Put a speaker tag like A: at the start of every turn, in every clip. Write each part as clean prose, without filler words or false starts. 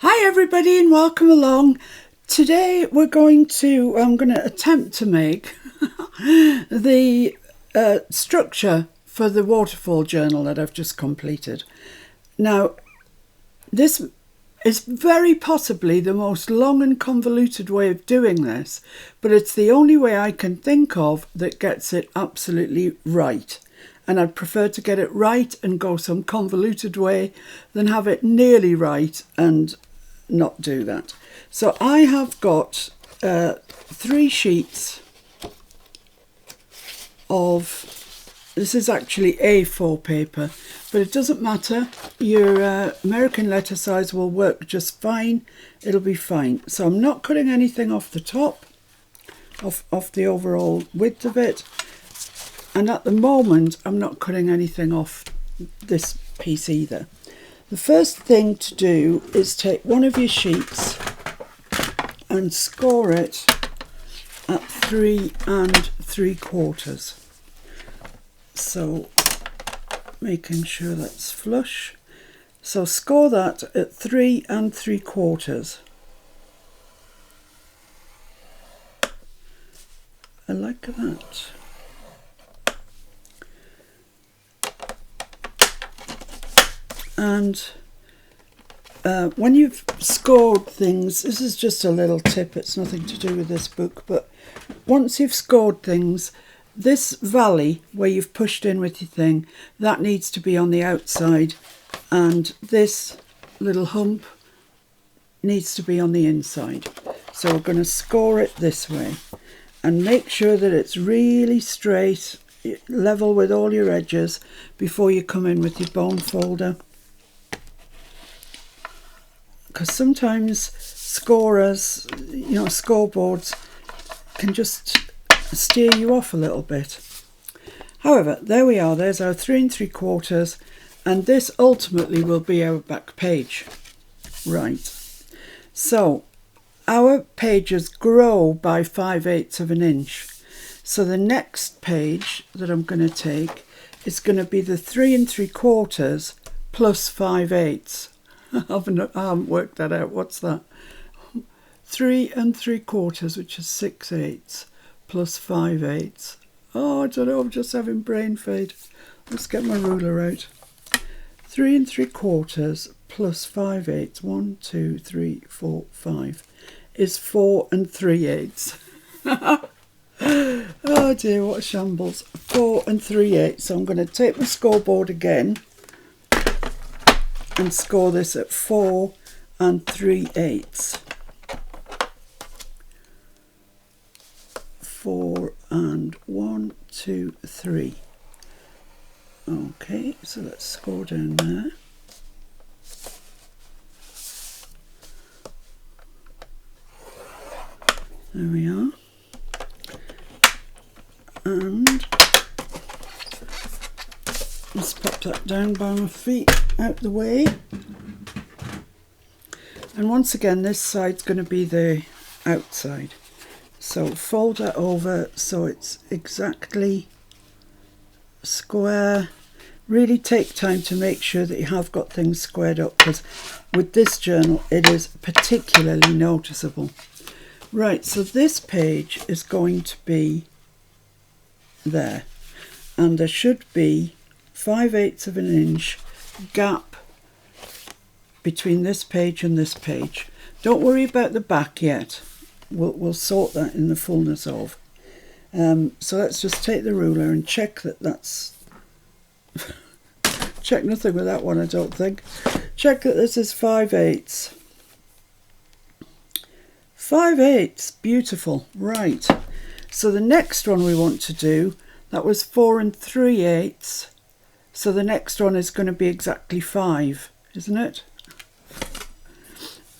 A: Hi everybody and welcome along. Today I'm going to attempt to make the structure for the Waterfall journal that I've just completed. Now, this is very possibly the most long and convoluted way of doing this, but it's the only way I can think of that gets it absolutely right. And I'd prefer to get it right and go some convoluted way than have it nearly right and not do that. So I have got 3 sheets of, this is actually A4 paper, but it doesn't matter. Your American letter size will work just fine. It'll be fine. So I'm not cutting anything off the top, off the overall width of it. And at the moment, I'm not cutting anything off this piece either. The first thing to do is take one of your sheets and score it at 3 3/4. So making sure that's flush. So score that at 3 3/4. I like that. And when you've scored things, this is just a little tip, it's nothing to do with this book, but once you've scored things, this valley where you've pushed in with your thing, that needs to be on the outside, and this little hump needs to be on the inside. So we're going to score it this way and make sure that it's really straight, level with all your edges before you come in with your bone folder. Because sometimes scorers, scoreboards can just steer you off a little bit. However, there we are, there's our 3 3/4, and this ultimately will be our back page. Right, so our pages grow by 5/8 of an inch. So the next page that I'm going to take is going to be the 3 3/4 plus 5/8. I haven't worked that out. What's that? 3 3/4, which is 6/8, plus 5/8. Oh, I don't know, I'm just having brain fade. Let's get my ruler out. 3 3/4 plus 5/8, 1, 2, 3, 4, 5, is 4 3/8. Oh dear, what a shambles. 4 3/8. So I'm going to take my scoreboard again and score this at 4 3/8. 4 and 1, 2, 3. Okay, so let's score down there. There we are. And let's pop that down by my feet out the way. And once again, this side's going to be the outside. So fold that over so it's exactly square. Really take time to make sure that you have got things squared up, because with this journal it is particularly noticeable. Right, so this page is going to be there, and there should be 5/8 of an inch gap between this page and this page. Don't worry about the back yet. We'll sort that in the fullness of. So let's just take the ruler and check that that's... check nothing with that one, I don't think. Check that this is 5/8. 5/8, beautiful. Right, so the next one we want to do, that was 4 3/8. So the next one is going to be exactly 5, isn't it?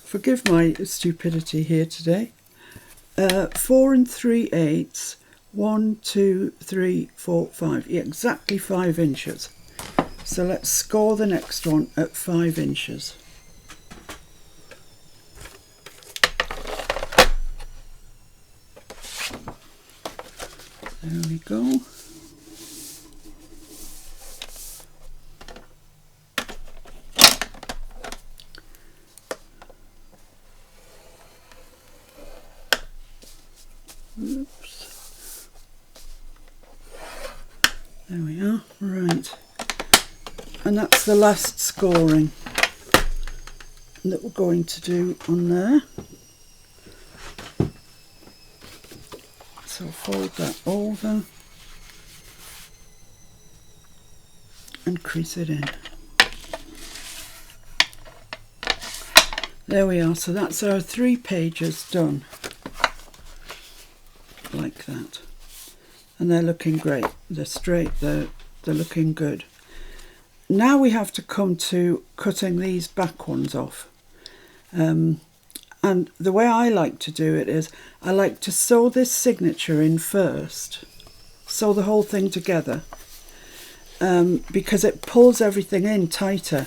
A: Forgive my stupidity here today. 4 3/8, 1, 2, 3, 4, 5. Yeah, exactly 5 inches. So let's score the next one at 5 inches. There we go. Oops. There we are, right. And that's the last scoring that we're going to do on there. So fold that over and crease it in. There we are, so that's our 3 pages done, like that. And they're looking great, they're straight, they're looking good. Now we have to come to cutting these back ones off. And the way I like to do it is, I like to sew this signature in first, sew the whole thing together, because it pulls everything in tighter,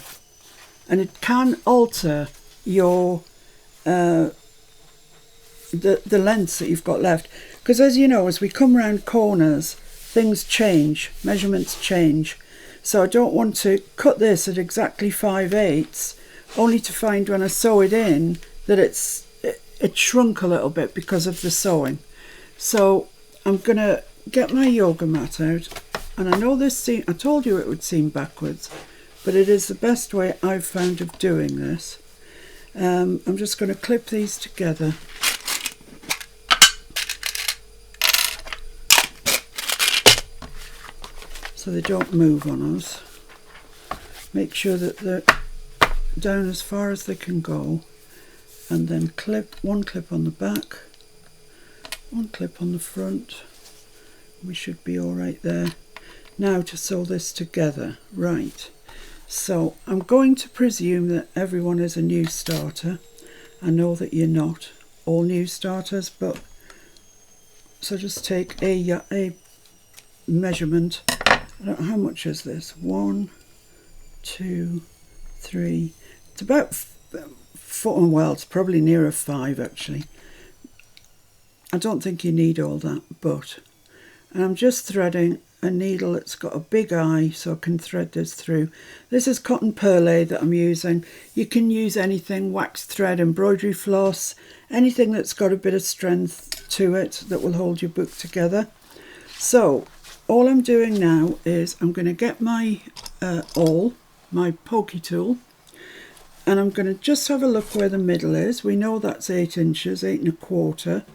A: and it can alter your the lengths that you've got left, because as you know, as we come around corners, things change, measurements change. So I don't want to cut this at exactly 5/8, only to find when I sew it in that it shrunk a little bit because of the sewing. So I'm gonna get my yoga mat out, and I know I told you it would seem backwards, but it is the best way I've found of doing this. I'm just going to clip these together. So they don't move on us. Make sure that they're down as far as they can go, and then clip one clip on the back, one clip on the front. We should be all right there. Now to sew this together. Right. So I'm going to presume that everyone is a new starter. I know that you're not all new starters, but so just take a measurement. I don't know, how much is this? 1, 2, 3. It's about 4. Well, it's probably nearer 5 actually. I don't think you need all that, but and I'm just threading a needle that's got a big eye so I can thread this through. This is cotton perlé that I'm using. You can use anything, wax thread, embroidery floss, anything that's got a bit of strength to it that will hold your book together. So all I'm doing now is I'm going to get my my pokey tool, and I'm going to just have a look where the middle is. We know that's 8 inches, 8 1/4.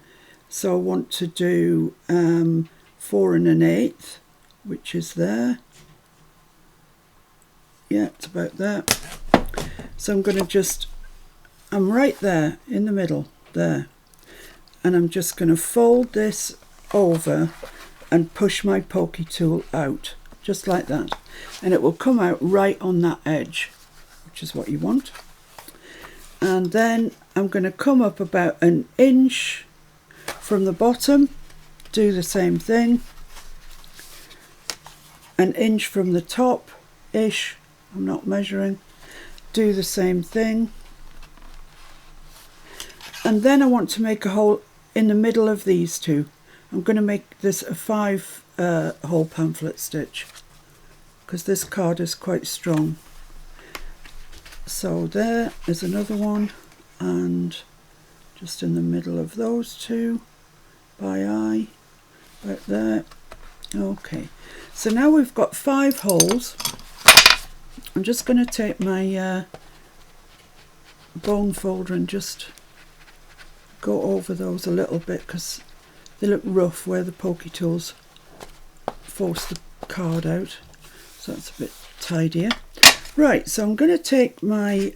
A: So I want to do 4 1/8, which is there. Yeah, it's about there. So I'm going to I'm right there in the middle there, and I'm just going to fold this over and push my pokey tool out just like that, and it will come out right on that edge, which is what you want. And then I'm going to come up about 1 inch from the bottom, do the same thing, 1 inch from the top ish, I'm not measuring, do the same thing. And then I want to make a hole in the middle of these two. I'm going to make this a 5 hole pamphlet stitch because this card is quite strong. So there is another one, and just in the middle of those two by eye, right there. Okay, so now we've got 5 holes. I'm just going to take my bone folder and just go over those a little bit because they look rough where the pokey tools force the card out, so that's a bit tidier. Right, so I'm going to take my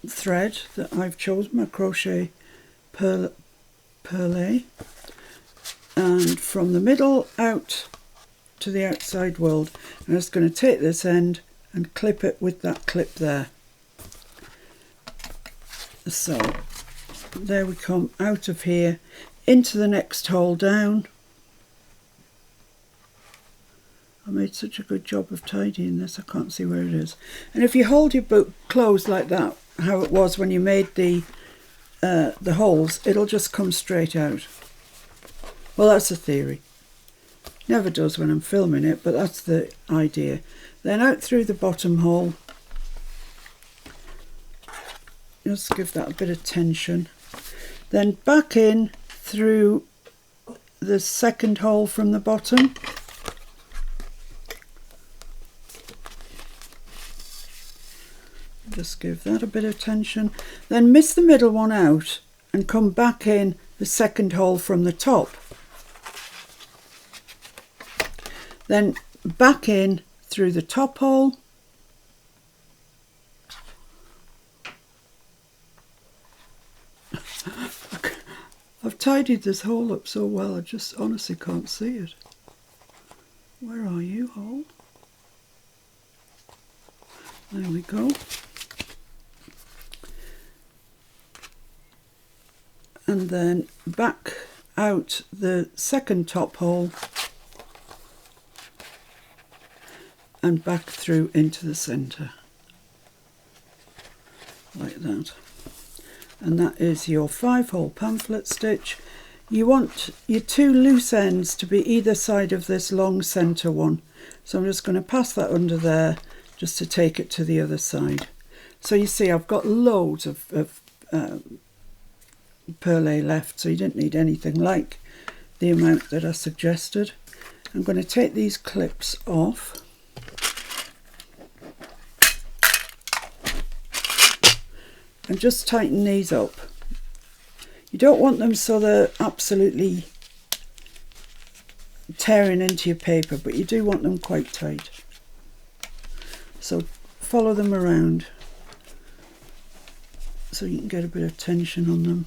A: thread that I've chosen, my crochet perlé, and from the middle out to the outside world, I'm just going to take this end and clip it with that clip there. So there we come out of here into the next hole down. I made such a good job of tidying this, I can't see where it is. And if you hold your book closed like that, how it was when you made the holes, it'll just come straight out. Well, that's a theory. Never does when I'm filming it, but that's the idea. Then out through the bottom hole. Just give that a bit of tension. Then back in through the second hole from the bottom. Just give that a bit of tension. Then miss the middle one out and come back in the second hole from the top. Then back in through the top hole. I've tidied this hole up so well I just honestly can't see it. Where are you, hole? There we go. And then back out the second top hole and back through into the centre, like that. And that is your 5-hole pamphlet stitch. You want your 2 loose ends to be either side of this long centre one. So I'm just going to pass that under there just to take it to the other side. So you see I've got loads of perlé left, so you didn't need anything like the amount that I suggested. I'm going to take these clips off. And just tighten these up. You don't want them so they're absolutely tearing into your paper, but you do want them quite tight. So follow them around so you can get a bit of tension on them,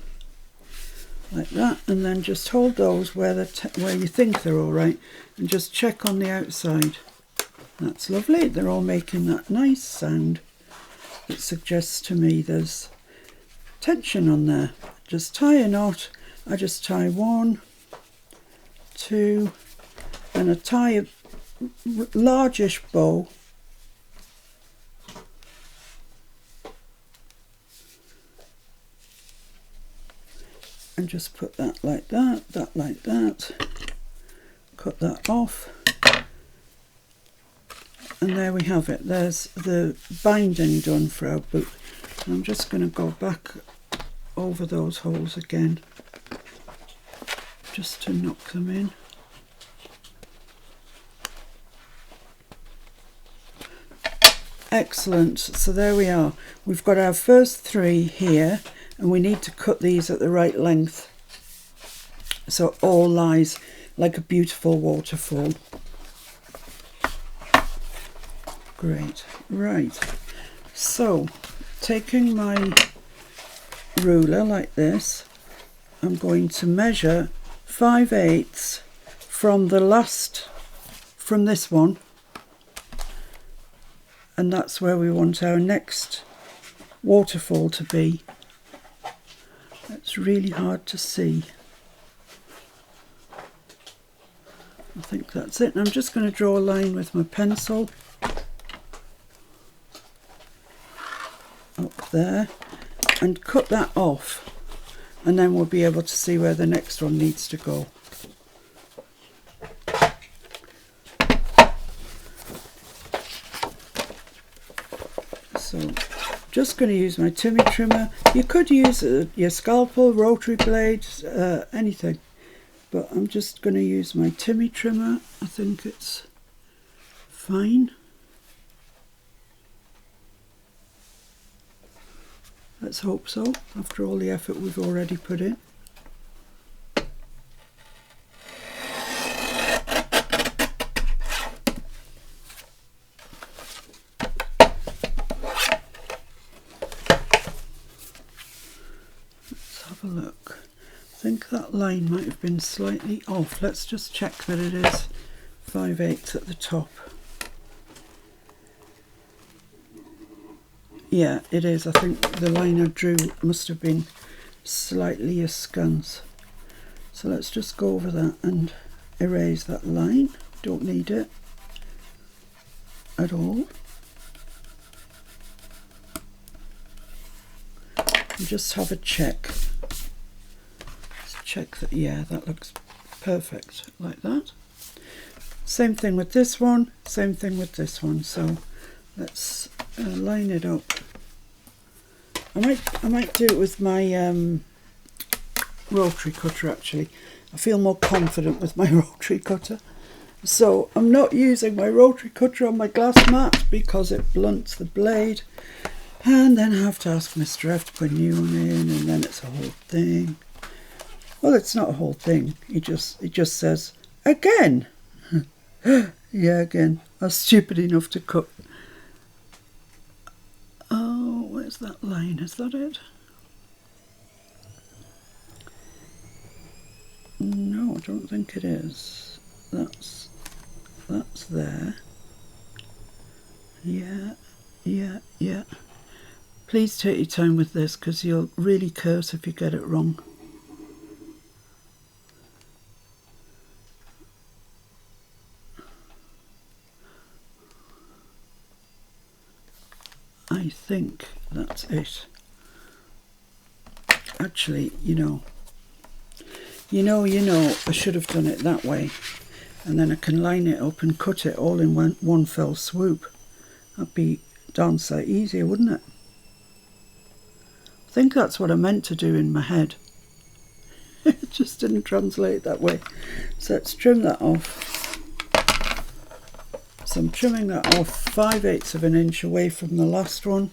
A: like that, and then just hold those where you think they're all right, and just check on the outside. That's lovely. They're all making that nice sound. It suggests to me there's tension on there. Just tie a knot. I just tie 1, 2, and I tie a largish bow. And just put that like that, that like that. Cut that off. And there we have it. There's the binding done for our book. And I'm just going to go back over those holes again, just to knock them in. Excellent. So there we are. We've got our first 3 here, and we need to cut these at the right length so it all lies like a beautiful waterfall. Great. Right, so taking my ruler like this, I'm going to measure 5/8 from the last, from this one, and that's where we want our next waterfall to be. It's really hard to see. I think that's it. And I'm just going to draw a line with my pencil up there and cut that off, and then we'll be able to see where the next one needs to go. So just going to use my Timmy trimmer. You could use your scalpel, rotary blade, anything, but I'm just going to use my Timmy trimmer. I think it's fine. Let's hope so, after all the effort we've already put in. Let's have a look. I think that line might have been slightly off. Let's just check that it is 5/8 at the top. Yeah, it is. I think the line I drew must have been slightly askance. So let's just go over that and erase that line. Don't need it at all. And just have a check. Let's check that, yeah, that looks perfect, like that. Same thing with this one, same thing with this one. So let's line it up. I might do it with my rotary cutter actually, I feel more confident with my rotary cutter. So I'm not using my rotary cutter on my glass mat because it blunts the blade. And then I have to ask Mr. F to put a new one in, and then it's a whole thing. Well, it's not a whole thing. It just says, again. Yeah, again. I was stupid enough to cut. Oh, where's that line? Is that it? No, I don't think it is. That's there. Yeah. Please take your time with this because you'll really curse if you get it wrong. I think that's it. Actually, you know, I should have done it that way. And then I can line it up and cut it all in one fell swoop. That'd be darn sight easier, wouldn't it? I think that's what I meant to do in my head. It just didn't translate that way. So let's trim that off. So I'm trimming that off 5/8 of an inch away from the last one.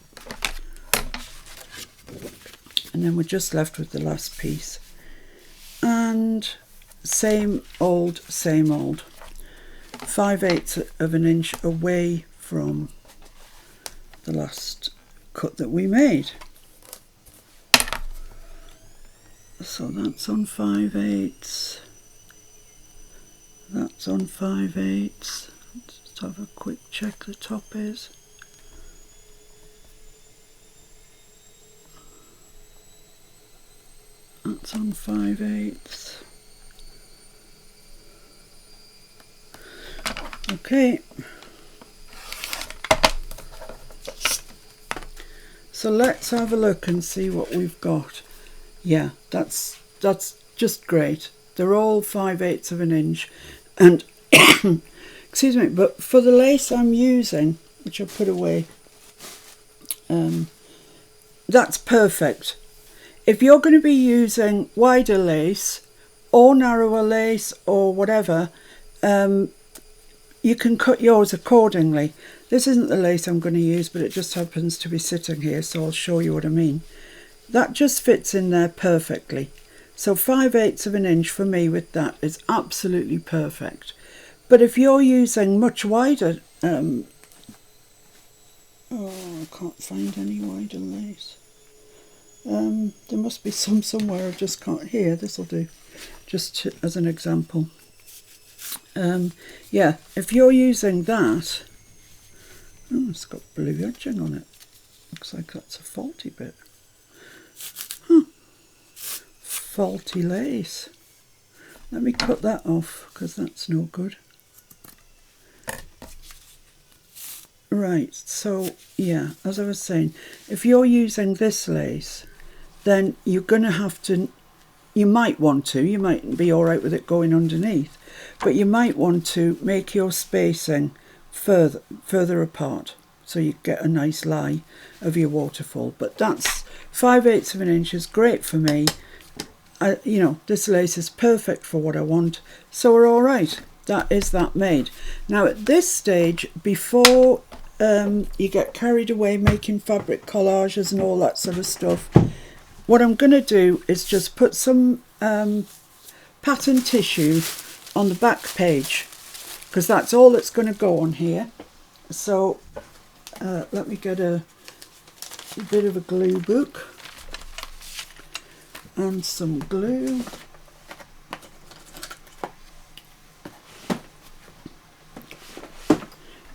A: And then we're just left with the last piece. And same old, 5/8 of an inch away from the last cut that we made. So that's on 5/8. That's on 5/8. Let's just have a quick check the top is. That's on 5/8. Okay. So let's have a look and see what we've got. Yeah, that's just great. They're all 5/8 of an inch. And, excuse me, but for the lace I'm using, which I'll put away, that's perfect. If you're going to be using wider lace or narrower lace or whatever, you can cut yours accordingly. This isn't the lace I'm going to use, but it just happens to be sitting here, so I'll show you what I mean. That just fits in there perfectly. So 5/8 of an inch for me with that is absolutely perfect. But if you're using much wider, oh, I can't find any wider lace. There must be some somewhere, I just can't. Here, this will do, just as an example. Yeah, if you're using that, oh, it's got blue edging on it. Looks like that's a faulty bit. Huh. Faulty lace. Let me cut that off because that's no good. Right, so yeah, as I was saying, if you're using this lace, then you're going to have to, you might be all right with it going underneath, but you might want to make your spacing further apart so you get a nice lie of your waterfall. But that's 5/8 of an inch is great for me. You know, this lace is perfect for what I want, so we're all right. That is that made. Now at this stage, before you get carried away making fabric collages and all that sort of stuff, what I'm going to do is just put some pattern tissue on the back page, because that's all that's going to go on here. So let me get a bit of a glue book and some glue.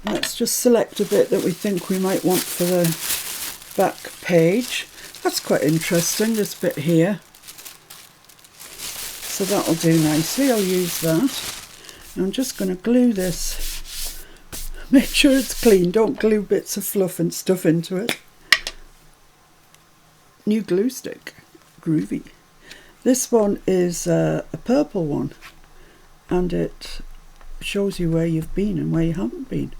A: Let's just select a bit that we think we might want for the back page. That's quite interesting, this bit here. So that'll do nicely, I'll use that. And I'm just going to glue this. Make sure it's clean, don't glue bits of fluff and stuff into it. New glue stick, groovy. This one is a purple one, and it shows you where you've been and where you haven't been.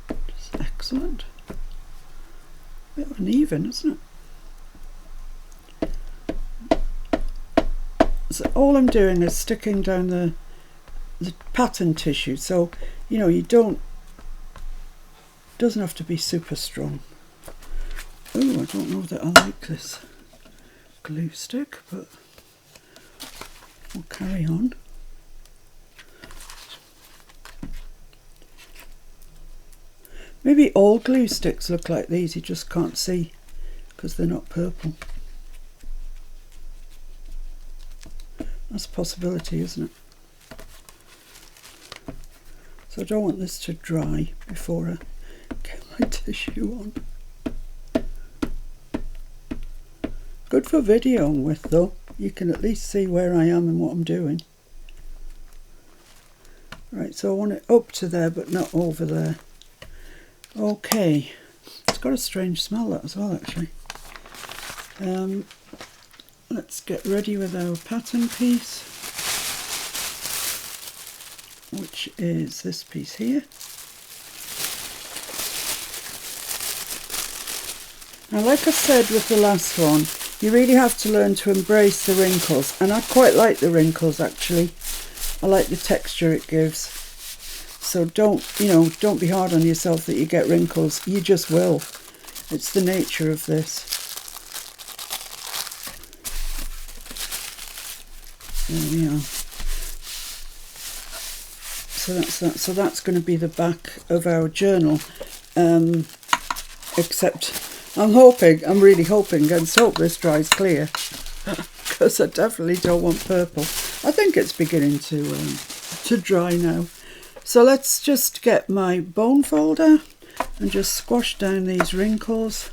A: It's excellent. A bit uneven, isn't it? So all I'm doing is sticking down the pattern tissue, so you know, doesn't have to be super strong. Oh, I don't know that I like this glue stick, but we'll carry on. Maybe all glue sticks look like these, you just can't see because they're not purple. That's a possibility, isn't it? So I don't want this to dry before I get my tissue on. Good for videoing with though, you can at least see where I am and what I'm doing. Right, so I want it up to there but not over there. Okay, it's got a strange smell that as well actually. Let's get ready with our pattern piece, which is this piece here. Now, like I said with the last one, you really have to learn to embrace the wrinkles, and I quite like the wrinkles actually. I like the texture it gives. So don't be hard on yourself that you get wrinkles. You just will. It's the nature of this. There we are. So that's that. So that's going to be the back of our journal. Except I'm really hoping against hope this dries clear, because I definitely don't want purple. I think it's beginning to dry now. So let's just get my bone folder and just squash down these wrinkles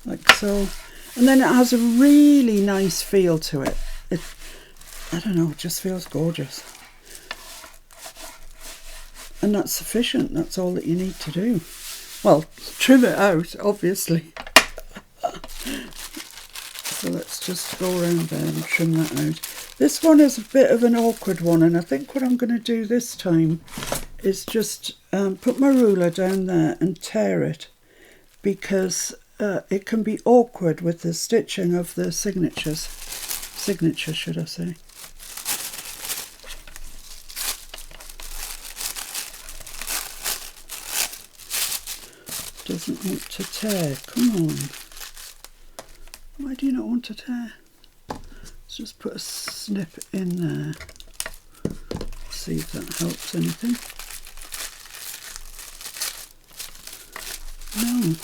A: like so. And then it has a really nice feel to it. I don't know, it just feels gorgeous. And that's sufficient, that's all that you need to do. Well, trim it out, obviously. So let's just go around there and trim that out. This one is a bit of an awkward one, and I think what I'm going to do this time is just put my ruler down there and tear it, because it can be awkward with the stitching of the signature should I say. Doesn't want to tear, come on. Why do you not want to tear? Let's just put a snip in there. See if that helps anything. No,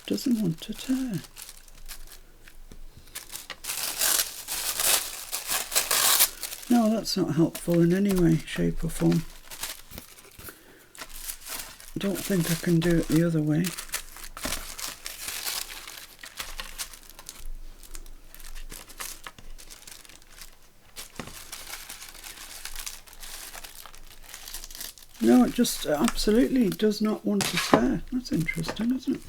A: doesn't want to tear. No, that's not helpful in any way, shape or form. I don't think I can do it the other way. No, it just absolutely does not want to tear. That's interesting, isn't it?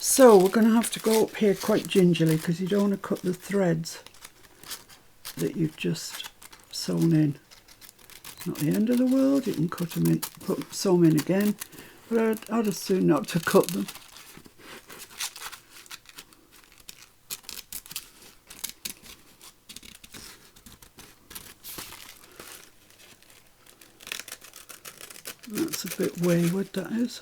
A: So we're going to have to go up here quite gingerly, because you don't want to cut the threads that you've just sewn in. It's not the end of the world. You can cut them in, sew them in again, but I'd as soon not to cut them. That's a bit wayward, that is.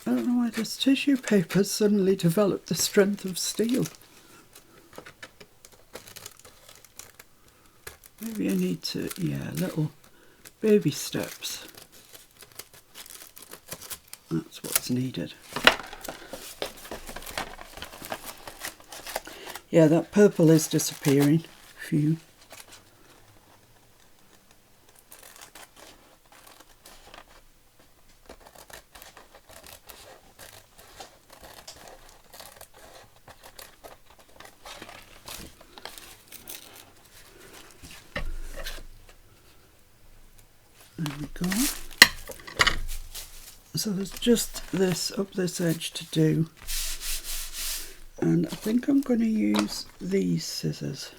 A: I don't know why this tissue paper suddenly developed the strength of steel. Maybe I need to, yeah, little baby steps. That's what's needed. Yeah, that purple is disappearing. Phew. There we go. So there's just this up this edge to do. And I think I'm going to use these scissors.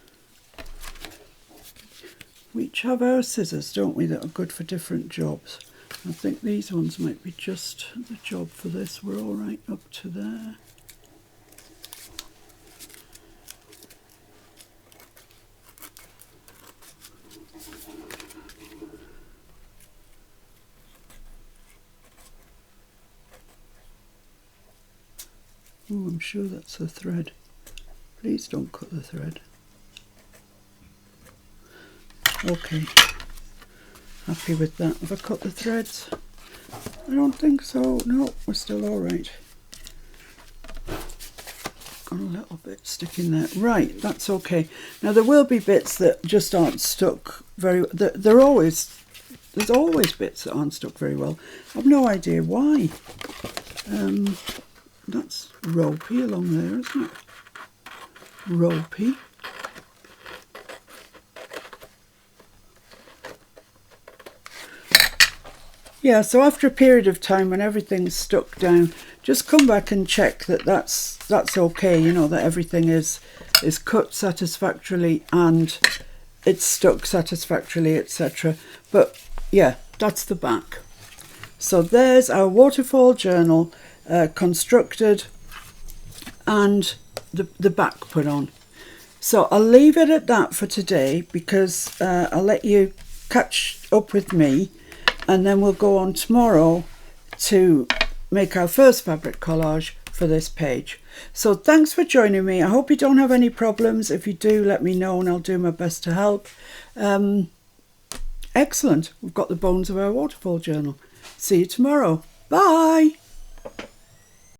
A: We each have our scissors, don't we, that are good for different jobs. I think these ones might be just the job for this. We're all right up to there. Oh, I'm sure that's the thread. Please don't cut the thread. Okay, happy with that. Have I cut the threads? I don't think so. No, we're still all right. Got a little bit sticking there. Right, that's okay. Now there will be bits that just aren't stuck very. There's always bits that aren't stuck very well. I've no idea why. That's ropey along there, isn't it? Ropey. Yeah, so after a period of time when everything's stuck down, just come back and check that that's okay, you know, that everything is cut satisfactorily and it's stuck satisfactorily, etc. But yeah, that's the back. So there's our waterfall journal constructed and the back put on. So I'll leave it at that for today because I'll let you catch up with me. And then we'll go on tomorrow to make our first fabric collage for this page. So thanks for joining me. I hope you don't have any problems. If you do, let me know and I'll do my best to help. Excellent. We've got the bones of our waterfall journal. See you tomorrow. Bye.